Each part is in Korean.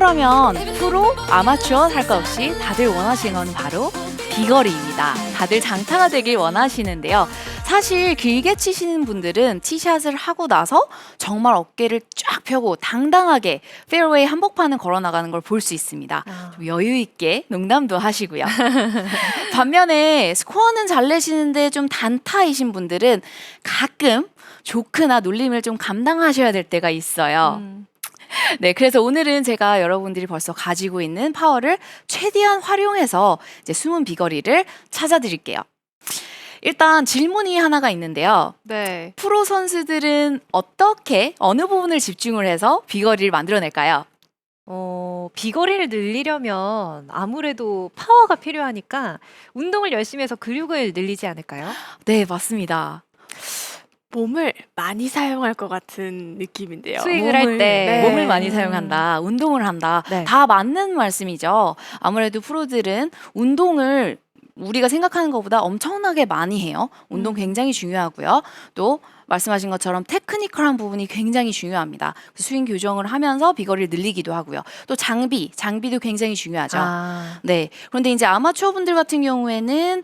피지컬하면 프로, 아마추어 할 것 없이 다들 원하시는 건 바로 비거리입니다. 다들 장타가 되길 원하시는데요. 사실 길게 치시는 분들은 티샷을 하고 나서 정말 어깨를 쫙 펴고 당당하게 페어웨이 한복판을 걸어 나가는 걸 볼 수 있습니다. 좀 여유 있게 농담도 하시고요. 반면에 스코어는 잘 내시는데 좀 단타이신 분들은 가끔 조크나 놀림을 좀 감당하셔야 될 때가 있어요. 네, 그래서 오늘은 제가 여러분들이 벌써 가지고 있는 파워를 최대한 활용해서 이제 숨은 비거리를 찾아드릴게요. 일단 질문이 하나가 있는데요. 네. 프로 선수들은 어떻게 어느 부분을 집중을 해서 비거리를 만들어낼까요? 비거리를 늘리려면 아무래도 파워가 필요하니까 운동을 열심히 해서 근육을 늘리지 않을까요? 네, 맞습니다. 몸을 많이 사용할 것 같은 느낌인데요. 스윙을 할 때. 네. 몸을 많이 사용한다, 운동을 한다. 네. 다 맞는 말씀이죠. 아무래도 프로들은 운동을 우리가 생각하는 것보다 엄청나게 많이 해요. 운동 굉장히 중요하고요. 또 말씀하신 것처럼 테크니컬한 부분이 굉장히 중요합니다. 스윙 교정을 하면서 비거리를 늘리기도 하고요. 또 장비도 굉장히 중요하죠. 네. 그런데 이제 아마추어 분들 같은 경우에는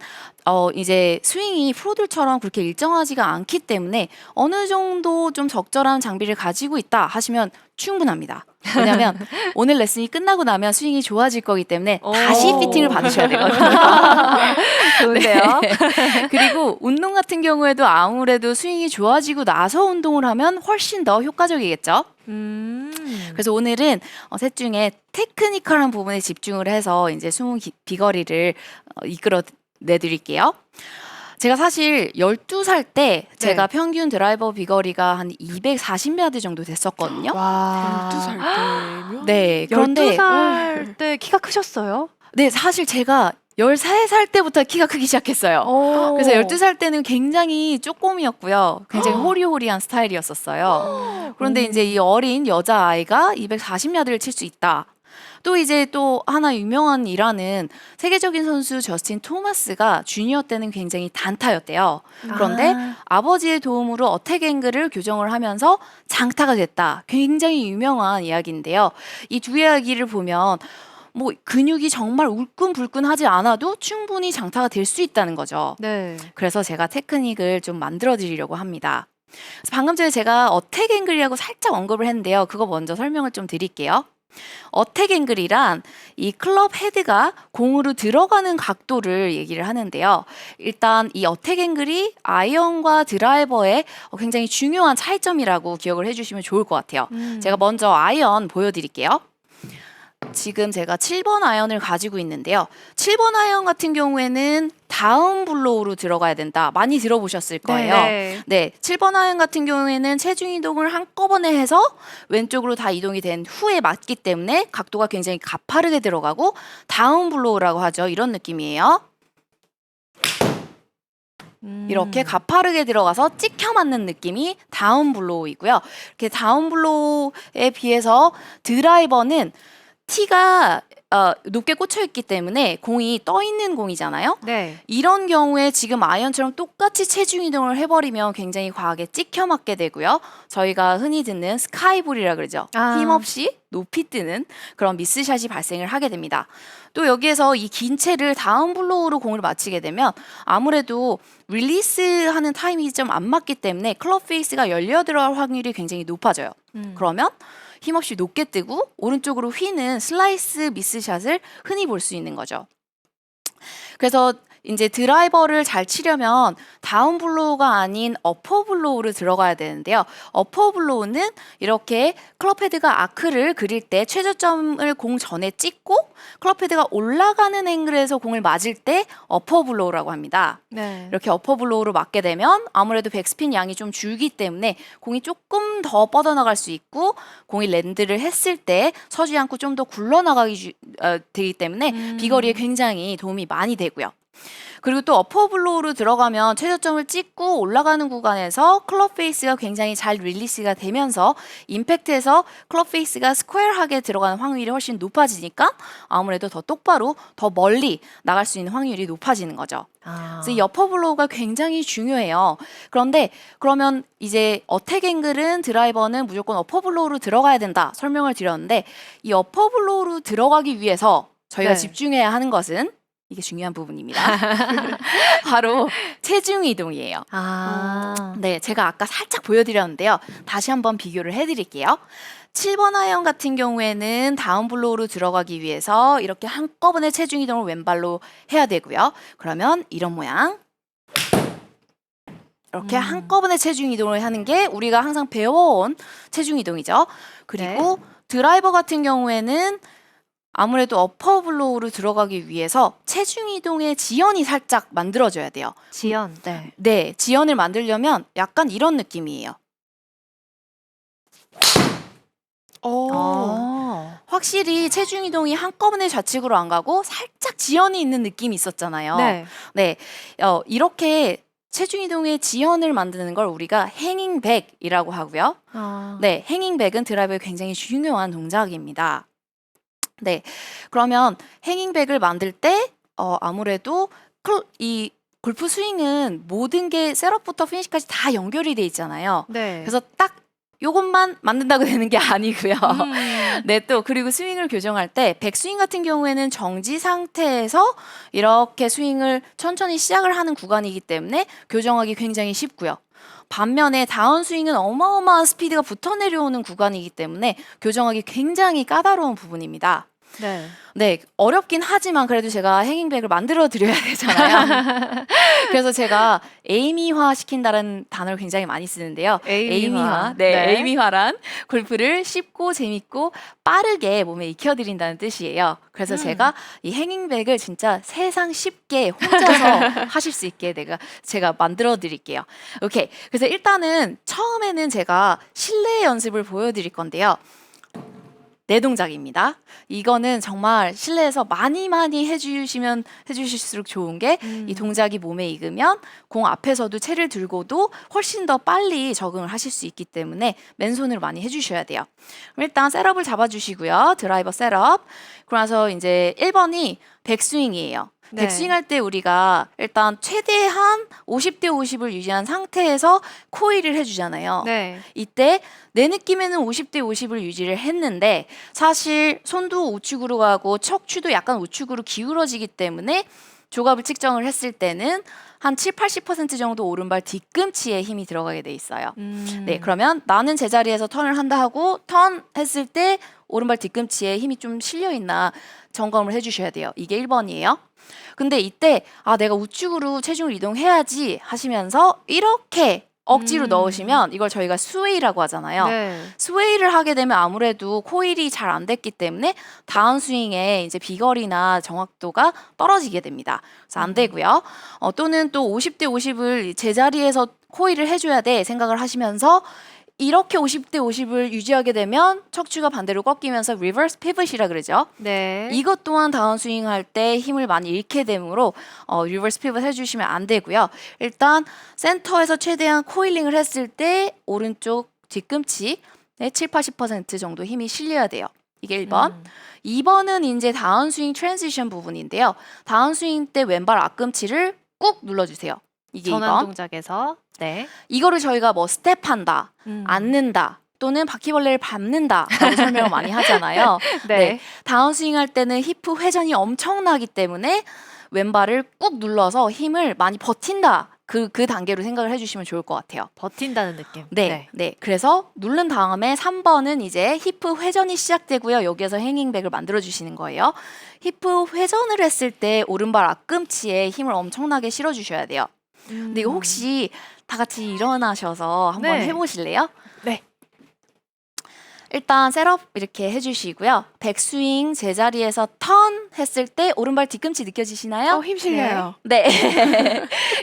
이제 스윙이 프로들처럼 그렇게 일정하지가 않기 때문에 어느 정도 좀 적절한 장비를 가지고 있다 하시면 충분합니다. 왜냐하면 오늘 레슨이 끝나고 나면 스윙이 좋아질 거기 때문에 다시 피팅을 받으셔야 되거든요. 좋은데요? 네. 그리고 운동 같은 경우에도 아무래도 스윙이 좋아지고 나서 운동을 하면 훨씬 더 효과적이겠죠. 그래서 오늘은 셋 중에 테크니컬한 부분에 집중을 해서 이제 숨은 비거리를 이끌어 내드릴게요. 제가 사실 12살 때 제가 평균 드라이버 비거리가 한 240야드 정도 됐었거든요. 와. 12살 때면? 네. 그런데 12살 때 키가 크셨어요? 네, 사실 제가 13살 때부터 키가 크기 시작했어요. 그래서 12살 때는 굉장히 쪼꼬미였고요. 굉장히 호리호리한 스타일이었었어요. 그런데 이제 이 어린 여자아이가 240야드를 칠 수 있다. 또 이제 또 하나 유명한 일화는 세계적인 선수 저스틴 토마스가 주니어 때는 굉장히 단타였대요. 그런데 아버지의 도움으로 어택 앵글을 교정을 하면서 장타가 됐다. 굉장히 유명한 이야기인데요. 이 두 이야기를 보면 뭐 근육이 정말 울끈불끈하지 않아도 충분히 장타가 될 수 있다는 거죠. 네. 그래서 제가 테크닉을 좀 만들어 드리려고 합니다. 그래서 방금 전에 제가 어택 앵글이라고 살짝 언급을 했는데요. 그거 먼저 설명을 좀 드릴게요. 어택 앵글이란 이 클럽 헤드가 공으로 들어가는 각도를 얘기를 하는데요. 일단 이 어택 앵글이 아이언과 드라이버의 굉장히 중요한 차이점이라고 기억을 해주시면 좋을 것 같아요. 제가 먼저 아이언 보여드릴게요. 지금 제가 7번 아이언을 가지고 있는데요. 7번 아이언 같은 경우에는 다운 블로우로 들어가야 된다. 많이 들어보셨을 거예요. 네, 7번 아이언 같은 경우에는 체중 이동을 한꺼번에 해서 왼쪽으로 다 이동이 된 후에 맞기 때문에 각도가 굉장히 가파르게 들어가고 다운 블로우라고 하죠. 이런 느낌이에요. 이렇게 가파르게 들어가서 찍혀 맞는 느낌이 다운 블로우이고요. 이렇게 다운 블로우에 비해서 드라이버는 티가 높게 꽂혀 있기 때문에 공이 떠 있는 공이잖아요. 네. 이런 경우에 지금 아이언처럼 똑같이 체중 이동을 해버리면 굉장히 과하게 찍혀 맞게 되고요. 저희가 흔히 듣는 스카이볼이라 그러죠. 힘없이 높이 뜨는 그런 미스샷이 발생을 하게 됩니다. 또 여기에서 이 긴 채를 다운 블로우로 공을 맞히게 되면 아무래도 릴리스하는 타이밍이 좀 안 맞기 때문에 클럽 페이스가 열려 들어갈 확률이 굉장히 높아져요. 그러면 힘없이 높게 뜨고 오른쪽으로 휘는 슬라이스 미스샷을 흔히 볼 수 있는 거죠. 그래서 이제 드라이버를 잘 치려면 다운 블로우가 아닌 어퍼 블로우를 들어가야 되는데요. 어퍼 블로우는 이렇게 클럽 헤드가 아크를 그릴 때 최저점을 공 전에 찍고 클럽 헤드가 올라가는 앵글에서 공을 맞을 때 어퍼 블로우라고 합니다. 네. 이렇게 어퍼 블로우로 맞게 되면 아무래도 백스핀 양이 좀 줄기 때문에 공이 조금 더 뻗어나갈 수 있고 공이 랜드를 했을 때 서지 않고 좀 더 굴러나가기 되기 때문에 비거리에 굉장히 도움이 많이 되고요. 그리고 또 어퍼 블로우로 들어가면 최저점을 찍고 올라가는 구간에서 클럽 페이스가 굉장히 잘 릴리스가 되면서 임팩트에서 클럽 페이스가 스퀘어하게 들어가는 확률이 훨씬 높아지니까 아무래도 더 똑바로 더 멀리 나갈 수 있는 확률이 높아지는 거죠. 그래서 이 어퍼 블로우가 굉장히 중요해요. 그런데 그러면 이제 어택 앵글은 드라이버는 무조건 어퍼 블로우로 들어가야 된다 설명을 드렸는데 이 어퍼 블로우로 들어가기 위해서 저희가 네. 집중해야 하는 것은 이게 중요한 부분입니다. 바로 체중 이동이에요. 네, 제가 아까 살짝 보여드렸는데요. 다시 한번 비교를 해드릴게요. 7번 아이언 같은 경우에는 다운 블로우로 들어가기 위해서 이렇게 한꺼번에 체중 이동을 왼발로 해야 되고요. 그러면 이런 모양. 이렇게 한꺼번에 체중 이동을 하는 게 우리가 항상 배워온 체중 이동이죠. 그리고 드라이버 같은 경우에는 아무래도 어퍼 블로우로 들어가기 위해서 체중 이동의 지연이 살짝 만들어져야 돼요. 지연. 네. 네, 지연을 만들려면 약간 이런 느낌이에요. 확실히 체중 이동이 한꺼번에 좌측으로 안 가고 살짝 지연이 있는 느낌이 있었잖아요. 네. 네, 이렇게 체중 이동의 지연을 만드는 걸 우리가 행잉백이라고 하고요. 네, 행잉백은 드라이버의 굉장히 중요한 동작입니다. 네, 그러면 행잉백을 만들 때 아무래도 이 골프 스윙은 모든 게 셋업부터 피니시까지 다 연결이 돼 있잖아요. 네. 그래서 딱 요것만 만든다고 되는 게 아니고요. 네, 또 그리고 스윙을 교정할 때 백스윙 같은 경우에는 정지 상태에서 이렇게 스윙을 천천히 시작을 하는 구간이기 때문에 교정하기 굉장히 쉽고요. 반면에 다운스윙은 어마어마한 스피드가 붙어 내려오는 구간이기 때문에 교정하기 굉장히 까다로운 부분입니다. 네. 네, 어렵긴 하지만 그래도 제가 행잉백을 만들어 드려야 되잖아요. 그래서 제가 에이미화 시킨다는 단어를 굉장히 많이 쓰는데요. 에이미화. 네, 에이미화란 골프를 쉽고 재밌고 빠르게 몸에 익혀드린다는 뜻이에요. 그래서 제가 이 행잉백을 진짜 세상 쉽게 혼자서 하실 수 있게 제가 만들어 드릴게요. 오케이. 그래서 일단은 처음에는 제가 실내 연습을 보여드릴 건데요. 네 동작입니다. 이거는 정말 실내에서 많이 해주실수록 좋은 게 이 동작이 몸에 익으면 공 앞에서도 채를 들고도 훨씬 더 빨리 적응을 하실 수 있기 때문에 맨손으로 많이 해주셔야 돼요. 그럼 일단 셋업을 잡아주시고요. 드라이버 셋업. 그러면서 이제 1번이 백스윙이에요. 네. 백스윙 할 때 우리가 일단 최대한 50대 50을 유지한 상태에서 코일을 해주잖아요. 네. 이때 내 느낌에는 50대 50을 유지를 했는데 사실 손도 우측으로 가고 척추도 약간 우측으로 기울어지기 때문에 조갑을 측정을 했을 때는 한 7, 80% 정도 오른발 뒤꿈치에 힘이 들어가게 돼 있어요. 네, 그러면 나는 제자리에서 턴을 한다 하고 턴 했을 때 오른발 뒤꿈치에 힘이 좀 실려 있나 점검을 해주셔야 돼요. 이게 1번이에요. 근데 이때 내가 우측으로 체중을 이동해야지 하시면서 이렇게 억지로 넣으시면 이걸 저희가 스웨이라고 하잖아요. 네. 스웨이를 하게 되면 아무래도 코일이 잘 안 됐기 때문에 다운스윙의 이제 비거리나 정확도가 떨어지게 됩니다. 그래서 안 되고요. 또는 또 50대 50을 제자리에서 코일을 해줘야 돼 생각을 하시면서 이렇게 50대 50을 유지하게 되면 척추가 반대로 꺾이면서 리버스 피벗이라 그러죠. 네. 이것 또한 다운스윙 할 때 힘을 많이 잃게 되므로 리버스 피벗 해주시면 안 되고요. 일단 센터에서 최대한 코일링을 했을 때 오른쪽 뒤꿈치 7, 80% 정도 힘이 실려야 돼요. 이게 1번. 2번은 이제 다운스윙 트랜지션 부분인데요. 다운스윙 때 왼발 앞꿈치를 꾹 눌러주세요. 이게 전환 2번. 동작에서. 네. 이거를 저희가 뭐 스텝한다, 앉는다, 또는 바퀴벌레를 밟는다라고 설명을 많이 하잖아요. 네. 다운스윙 할 때는 힙 회전이 엄청나기 때문에 왼발을 꾹 눌러서 힘을 많이 버틴다. 그 단계로 생각을 해주시면 좋을 것 같아요. 버틴다는 느낌. 네. 그래서 누른 다음에 3번은 이제 힙 회전이 시작되고요. 여기에서 행잉백을 만들어 주시는 거예요. 힙 회전을 했을 때 오른발 앞꿈치에 힘을 엄청나게 실어 주셔야 돼요. 근데 이거 혹시 다 같이 일어나셔서 한번 네. 해보실래요? 네. 일단 셋업 이렇게 해주시고요. 백스윙 제자리에서 턴 했을 때 오른발 뒤꿈치 느껴지시나요? 힘 실려요. 네.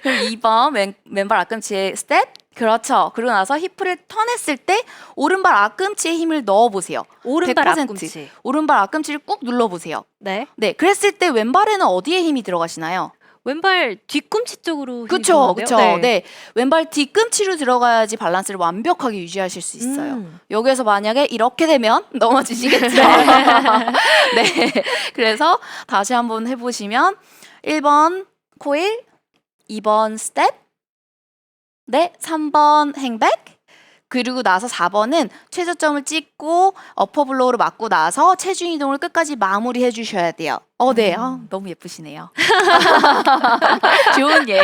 그럼 2번 왼발 앞꿈치에 스텝. 그렇죠. 그러고 나서 힙을 턴했을 때 오른발 앞꿈치에 힘을 넣어보세요. 오른발 100%. 앞꿈치. 오른발 앞꿈치를 꾹 눌러보세요. 네. 네. 그랬을 때 왼발에는 어디에 힘이 들어가시나요? 왼발 뒤꿈치 쪽으로 힘이 그쵸, 들어가네요. 그쵸. 네. 왼발 뒤꿈치로 들어가야지 밸런스를 완벽하게 유지하실 수 있어요. 여기에서 만약에 이렇게 되면 넘어지시겠죠. 네. 그래서 다시 한번 해보시면 1번 코일, 2번 스텝, 네, 3번 행백, 그리고 나서 4번은 최저점을 찍고 어퍼블로우로 맞고 나서 체중 이동을 끝까지 마무리해 주셔야 돼요. 네. 너무 예쁘시네요. 좋은 예.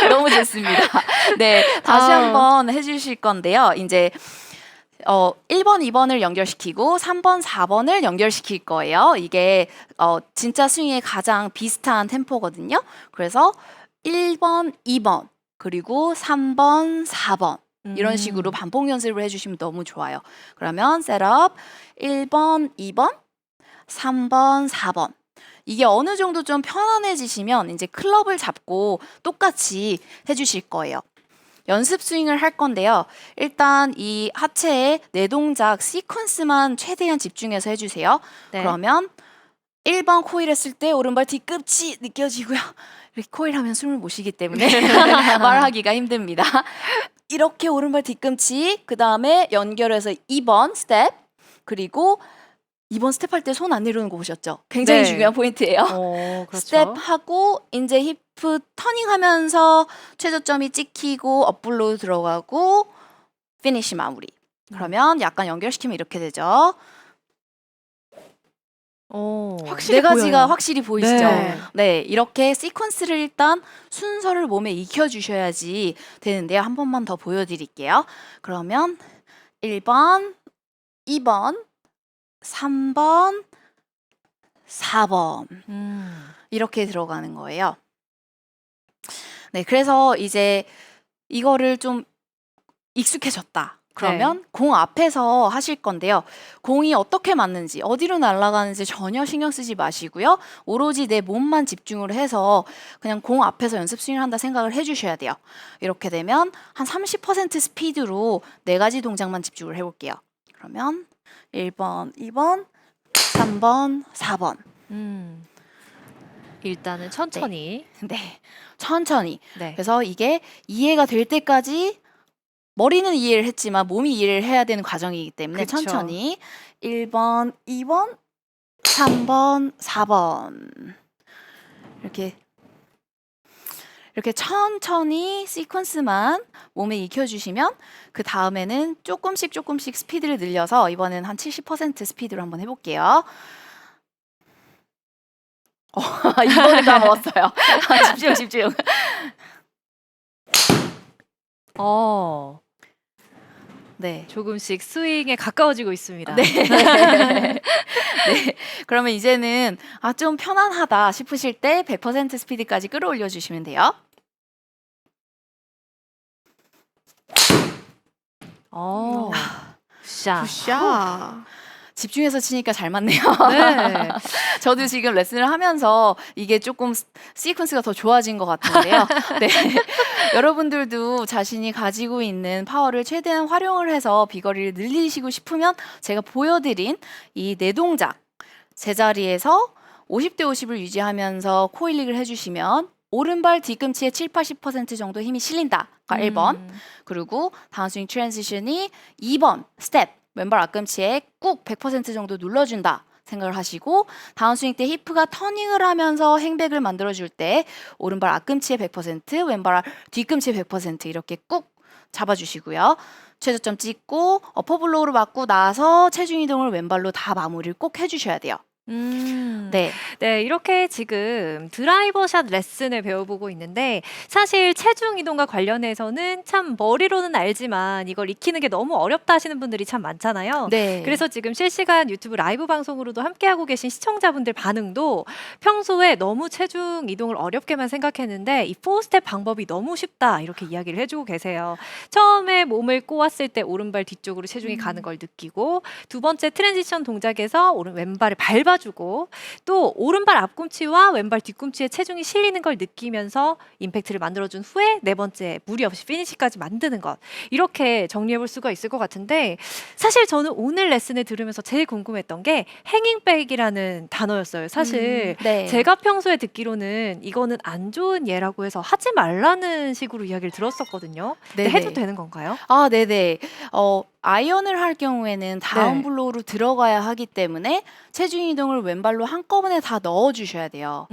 너무 좋습니다. 네. 다시 한번 해주실 건데요. 이제 1번, 2번을 연결시키고 3번, 4번을 연결시킬 거예요. 이게 진짜 스윙의 가장 비슷한 템포거든요. 그래서 1번, 2번, 그리고 3번, 4번 이런 식으로 반복 연습을 해주시면 너무 좋아요. 그러면 셋업 1번, 2번, 3번, 4번 이게 어느 정도 좀 편안해지시면 이제 클럽을 잡고 똑같이 해주실 거예요. 연습 스윙을 할 건데요. 일단 이 하체의 네 동작 시퀀스만 최대한 집중해서 해주세요. 네. 그러면 1번 코일 했을 때 오른발 뒤꿈치 느껴지고요. 이렇게 코일 하면 숨을 못 쉬기 때문에 말하기가 힘듭니다. 이렇게 오른발 뒤꿈치, 그 다음에 연결해서 2번 스텝, 그리고 2번 스텝 할 때 손 안 내려오는 거 보셨죠? 굉장히 네. 중요한 포인트예요. 그렇죠. 스텝하고 이제 힙 터닝하면서 최저점이 찍히고 업블로우 들어가고 피니시 마무리. 그러면 약간 연결시키면 이렇게 되죠. 확실히 네 가지가 보여요. 확실히 보이시죠? 네. 네, 이렇게 시퀀스를 일단 순서를 몸에 익혀주셔야지 되는데요. 한 번만 더 보여드릴게요. 그러면 1번, 2번, 3번, 4번 이렇게 들어가는 거예요. 네, 그래서 이제 이거를 좀 익숙해졌다. 그러면 공 앞에서 하실 건데요. 공이 어떻게 맞는지, 어디로 날아가는지 전혀 신경 쓰지 마시고요. 오로지 내 몸만 집중을 해서 그냥 공 앞에서 연습 스윙을 한다 생각을 해주셔야 돼요. 이렇게 되면 한 30% 스피드로 네 가지 동작만 집중을 해볼게요. 그러면 1번, 2번, 3번, 4번. 일단은 천천히. 네, 천천히. 네. 그래서 이게 이해가 될 때까지 머리는 이해를 했지만 몸이 이해를 해야 되는 과정이기 때문에 그쵸. 천천히 1번, 2번, 3번, 4번 이렇게 천천히 시퀀스만 몸에 익혀주시면 그 다음에는 조금씩 스피드를 늘려서 이번엔 한 70% 스피드로 한번 해볼게요. 이번에 다 먹었어요. 집중. 네. 조금씩 스윙에 가까워지고 있습니다. 네. 네. 그러면 이제는 좀 편안하다 싶으실 때 100% 스피드까지 끌어올려 주시면 돼요. 샷. 굿샷. 집중해서 치니까 잘 맞네요. 네. 저도 지금 레슨을 하면서 이게 조금 시퀀스가 더 좋아진 것 같은데요. 네. 여러분들도 자신이 가지고 있는 파워를 최대한 활용을 해서 비거리를 늘리시고 싶으면 제가 보여드린 이 네 동작 제자리에서 50대 50을 유지하면서 코일링을 해주시면 오른발 뒤꿈치에 70-80% 정도 힘이 실린다가 1번. 그리고 다운스윙 트랜지션이 2번 스텝. 왼발 앞꿈치에 꾹 100% 정도 눌러준다 생각을 하시고 다운스윙 때 히프가 터닝을 하면서 행백을 만들어줄 때 오른발 앞꿈치에 100%, 왼발 뒤꿈치에 100% 이렇게 꾹 잡아주시고요. 최저점 찍고 어퍼블로우로 맞고 나서 체중 이동을 왼발로 다 마무리를 꼭 해주셔야 돼요. 네. 네, 이렇게 지금 드라이버샷 레슨을 배워보고 있는데 사실 체중 이동과 관련해서는 참 머리로는 알지만 이걸 익히는 게 너무 어렵다 하시는 분들이 참 많잖아요. 네. 그래서 지금 실시간 유튜브 라이브 방송으로도 함께하고 계신 시청자분들 반응도 평소에 너무 체중 이동을 어렵게만 생각했는데 이 4스텝 방법이 너무 쉽다 이렇게 이야기를 해주고 계세요. 처음에 몸을 꼬았을 때 오른발 뒤쪽으로 체중이 가는 걸 느끼고 두 번째 트랜지션 동작에서 왼발을 밟아 밟아주고 또 오른발 앞꿈치와 왼발 뒤꿈치에 체중이 실리는 걸 느끼면서 임팩트를 만들어준 후에 네 번째 무리 없이 피니시까지 만드는 것. 이렇게 정리해볼 수가 있을 것 같은데 사실 저는 오늘 레슨을 들으면서 제일 궁금했던 게 행잉백이라는 단어였어요. 사실 네. 제가 평소에 듣기로는 이거는 안 좋은 예라고 해서 하지 말라는 식으로 이야기를 들었었거든요. 근데 네네. 해도 되는 건가요? 아, 네네. 아이언을 할 경우에는 다운 네. 블로우로 들어가야 하기 때문에 체중 이동을 왼발로 한꺼번에 다 넣어 주셔야 돼요.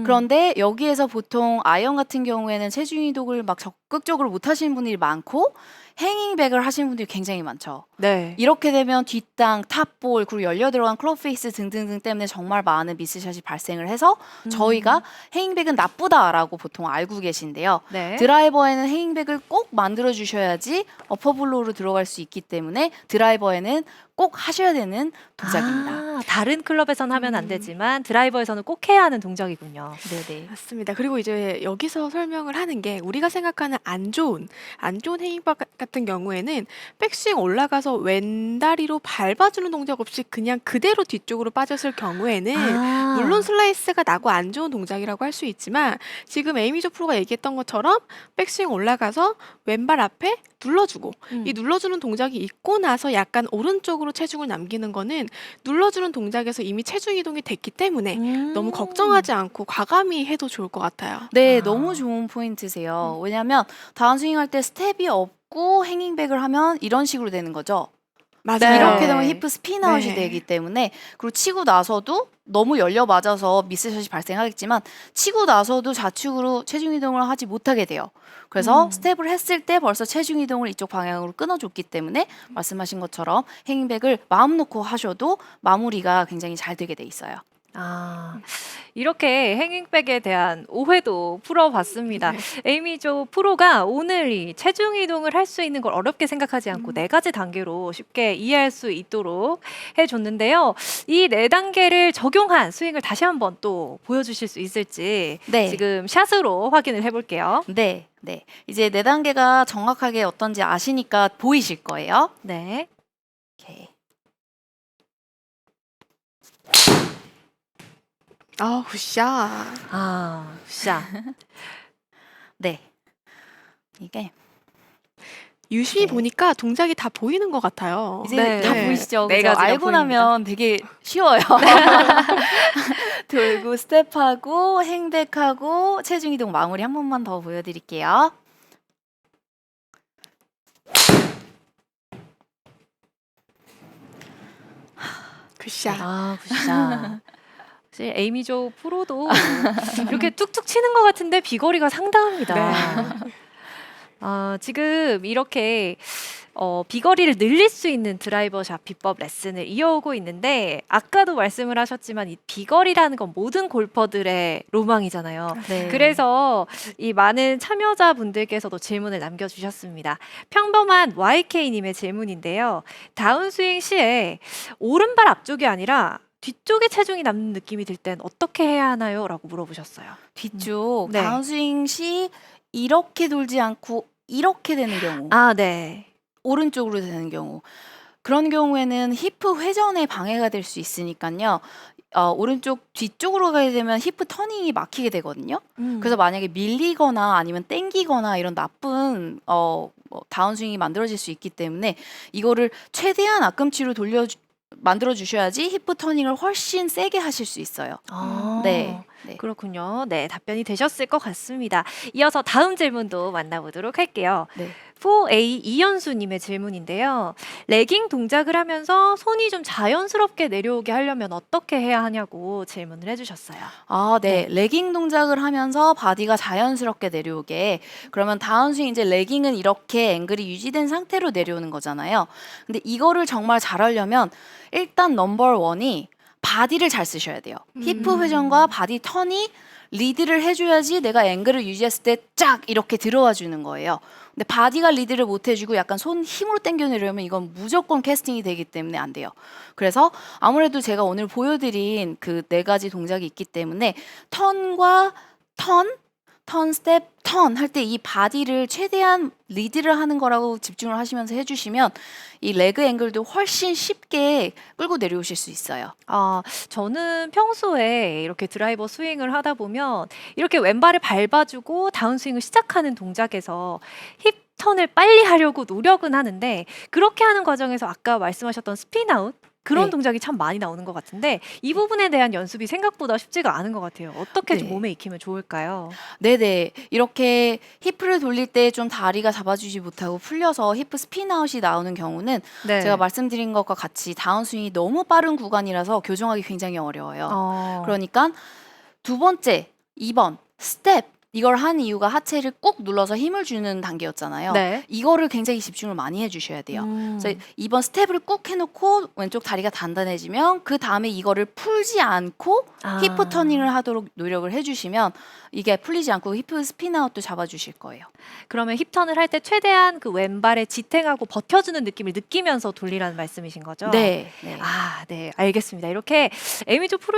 그런데 여기에서 보통 아이언 같은 경우에는 체중 이동을 막 적극적으로 못 하시는 분들이 많고 행잉백을 하시는 분들이 굉장히 많죠. 네. 이렇게 되면 뒷땅, 탑볼, 그리고 열려 들어간 클럽 페이스 등등등 때문에 정말 많은 미스샷이 발생을 해서 저희가 행잉백은 나쁘다라고 보통 알고 계신데요. 네. 드라이버에는 행잉백을 꼭 만들어 주셔야지 어퍼블로우로 들어갈 수 있기 때문에 드라이버에는 꼭 하셔야 되는 동작입니다. 아, 다른 클럽에선 하면 안 되지만 드라이버에서는 꼭 해야 하는 동작이군요. 네네. 맞습니다. 그리고 이제 여기서 설명을 하는 게 우리가 생각하는 안 좋은 행위박 같은 경우에는 백스윙 올라가서 왼다리로 밟아주는 동작 없이 그냥 그대로 뒤쪽으로 빠졌을 경우에는 물론 슬라이스가 나고 안 좋은 동작이라고 할 수 있지만 지금 에이미조 프로가 얘기했던 것처럼 백스윙 올라가서 왼발 앞에 눌러주고 이 눌러주는 동작이 있고 나서 약간 오른쪽으로 체중을 남기는 거는 눌러주는 동작에서 이미 체중 이동이 됐기 때문에 너무 걱정하지 않고 과감히 해도 좋을 것 같아요. 네, 아. 너무 좋은 포인트세요. 왜냐하면 다운스윙 할 때 스텝이 없고 행잉백을 하면 이런 식으로 되는 거죠. 맞아요. 네. 이렇게 되면 히프 스핀 아웃이 네. 되기 때문에 그리고 치고 나서도 너무 열려 맞아서 미스샷이 발생하겠지만 치고 나서도 좌측으로 체중 이동을 하지 못하게 돼요. 그래서 스텝을 했을 때 벌써 체중 이동을 이쪽 방향으로 끊어줬기 때문에 말씀하신 것처럼 행잉백을 마음 놓고 하셔도 마무리가 굉장히 잘 되게 돼 있어요. 아, 이렇게 행잉백에 대한 오해도 풀어봤습니다. 에이미조 프로가 오늘 이 체중 이동을 할 수 있는 걸 어렵게 생각하지 않고 네 가지 단계로 쉽게 이해할 수 있도록 해줬는데요. 이 네 단계를 적용한 스윙을 다시 한번 또 보여주실 수 있을지 네. 지금 샷으로 확인을 해볼게요. 네, 네. 이제 네 단계가 정확하게 어떤지 아시니까 보이실 거예요. 네. 오케이. 아, 굿샷. 아, 샷. 네. 이게 유심히 네. 보니까 동작이 다 보이는 것 같아요. 이제 네. 다 네. 보이시죠? 네 그죠? 가지가 알고 보입니다. 나면 되게 쉬워요. 돌고 스텝하고 행백하고 체중 이동 마무리 한 번만 더 보여드릴게요. 굿샷. 아, 굿샷. 사실 에이미조 프로도 이렇게 툭툭 치는 것 같은데 비거리가 상당합니다. 네. 지금 이렇게 비거리를 늘릴 수 있는 드라이버샷 비법 레슨을 이어오고 있는데 아까도 말씀을 하셨지만 이 비거리라는 건 모든 골퍼들의 로망이잖아요. 네. 그래서 이 많은 참여자분들께서도 질문을 남겨주셨습니다. 평범한 YK님의 질문인데요. 다운스윙 시에 오른발 앞쪽이 아니라 뒤쪽에 체중이 남는 느낌이 들 땐 어떻게 해야 하나요? 라고 물어보셨어요. 뒤쪽 네. 다운스윙 시 이렇게 돌지 않고 이렇게 되는 경우, 아, 네. 오른쪽으로 되는 경우, 그런 경우에는 히프 회전에 방해가 될 수 있으니까요. 오른쪽 뒤쪽으로 가게 되면 히프 터닝이 막히게 되거든요. 그래서 만약에 밀리거나 아니면 땡기거나 이런 나쁜 다운스윙이 만들어질 수 있기 때문에 이거를 최대한 앞꿈치로 만들어 주셔야지 히프 터닝을 훨씬 세게 하실 수 있어요. 네. 네. 그렇군요. 네, 답변이 되셨을 것 같습니다. 이어서 다음 질문도 만나보도록 할게요. 네. 4A 이현수님의 질문인데요. 레깅 동작을 하면서 손이 좀 자연스럽게 내려오게 하려면 어떻게 해야 하냐고 질문을 해주셨어요. 아, 네. 레깅 동작을 하면서 바디가 자연스럽게 내려오게. 그러면 다운스윙 이제 레깅은 이렇게 앵글이 유지된 상태로 내려오는 거잖아요. 근데 이거를 정말 잘하려면 일단 넘버 원이 바디를 잘 쓰셔야 돼요. 히프 회전과 바디 턴이 리드를 해줘야지 내가 앵글을 유지했을 때 쫙 이렇게 들어와 주는 거예요. 근데 바디가 리드를 못 해주고 약간 손 힘으로 당겨내려면 이건 무조건 캐스팅이 되기 때문에 안 돼요. 그래서 아무래도 제가 오늘 보여드린 그 네 가지 동작이 있기 때문에 턴과 턴, 턴, 스텝, 턴 할 때 이 바디를 최대한 리드를 하는 거라고 집중을 하시면서 해주시면 이 레그 앵글도 훨씬 쉽게 끌고 내려오실 수 있어요. 저는 평소에 이렇게 드라이버 스윙을 하다 보면 이렇게 왼발을 밟아주고 다운스윙을 시작하는 동작에서 힙 턴을 빨리 하려고 노력은 하는데 그렇게 하는 과정에서 아까 말씀하셨던 스핀아웃 그런 네. 동작이 참 많이 나오는 것 같은데 이 부분에 대한 연습이 생각보다 쉽지가 않은 것 같아요. 어떻게 좀 네. 몸에 익히면 좋을까요? 네네. 이렇게 히프를 돌릴 때 좀 다리가 잡아주지 못하고 풀려서 히프 스핀아웃이 나오는 경우는 네. 제가 말씀드린 것과 같이 다운스윙이 너무 빠른 구간이라서 교정하기 굉장히 어려워요. 그러니까 두 번째, 2번 스텝 이걸 한 이유가 하체를 꾹 눌러서 힘을 주는 단계였잖아요. 네. 이거를 굉장히 집중을 많이 해주셔야 돼요. 그래서 2번 스텝을 꾹 해놓고 왼쪽 다리가 단단해지면 그 다음에 이거를 풀지 않고 히프 터닝을 하도록 노력을 해주시면 이게 풀리지 않고 히프 스핀아웃도 잡아주실 거예요. 그러면 힙턴을 할 때 최대한 그 왼발에 지탱하고 버텨주는 느낌을 느끼면서 돌리라는 말씀이신 거죠? 네. 네. 네, 알겠습니다. 이렇게 에이미조 프로